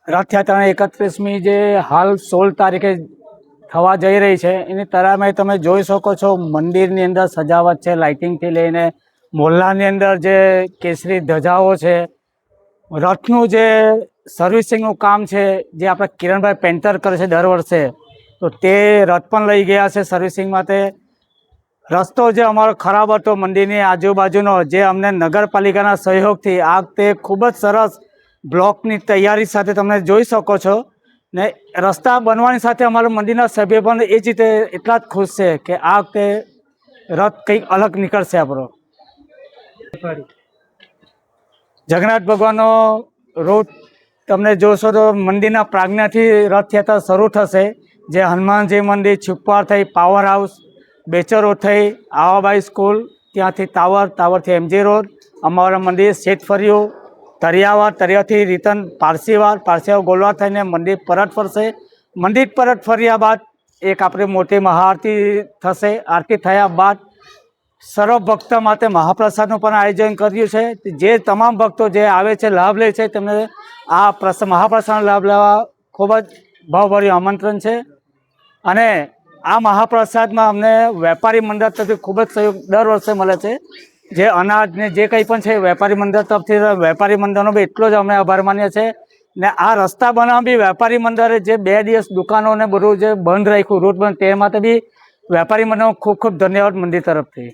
રથયાત્રાની 31મી જે હાલ 16 તારીખે થવા જઈ રહી છે એની તરામે તમે જોઈ શકો છો મંદિરની અંદર સજાવટ છે, લાઇટિંગથી લઈને મોહલ્લાની અંદર જે કેસરી ધજાઓ છે, રથનું જે સર્વિસિંગનું કામ છે જે આપણે કિરણભાઈ પેન્ટર કરે છે દર વર્ષે, તો તે રથ પણ લઈ ગયા છે સર્વિસિંગ માટે। રસ્તો જે અમારો ખરાબ હતો મંદિરની આજુબાજુનો, જે અમને નગરપાલિકાના સહયોગથી આ વખતે ખૂબ જ સરસ બ્લોકની તૈયારી સાથે તમે જોઈ શકો છો ને રસ્તા બનવાની સાથે અમારા મંદિરના સભ્ય પણ એ જ રીતે એટલા જ ખુશ છે કે આ વખતે રથ કંઈક અલગ નીકળશે આપણો। જગન્નાથ ભગવાનનો રૂટ તમને જોશો તો મંદિરના પ્રાંગણથી રથયાત્રા શરૂ થશે, જે હનુમાનજી મંદિર, છુપ્પાર થઈ પાવર હાઉસ, બેચર રોડ થઈ આવાબાઈ સ્કૂલ, ત્યાંથી ટાવરથી MG રોડ, અમારા મંદિર શેઠ ફર્યું, તળિયાથી રિટર્ન પારસીવાર ગોલવા થઈને મંદિર પરત ફરશે। મંદિર પરત ફર્યા બાદ એક આપણી મોટી મહાઆરતી થશે। આરતી થયા બાદ સર્વ ભક્ત માટે મહાપ્રસાદનું પણ આયોજન કર્યું છે। જે તમામ ભક્તો જે આવે છે, લાભ લે છે, તેમને આ મહાપ્રસાદનો લાભ લેવા ખૂબ જ ભાવભર્યું આમંત્રણ છે। અને આ મહાપ્રસાદમાં અમને વેપારી મંડળ તરફથી ખૂબ જ સહયોગ દર વર્ષે મળે છે। જે અનાજને જે કંઈ પણ છે વેપારી મંડળ તરફથી, વેપારી મંડળનો બી એટલો જ અમે આભાર માનીએ છીએ। ને આ રસ્તા બનાવવા બી વેપારી મંડળે જે 2 દિવસ દુકાનોને બધું જે બંધ રાખ્યું, રૂટ બંધ, તે માટે બી વેપારી મંડળનો ખૂબ ખૂબ ધન્યવાદ મંદિર તરફથી।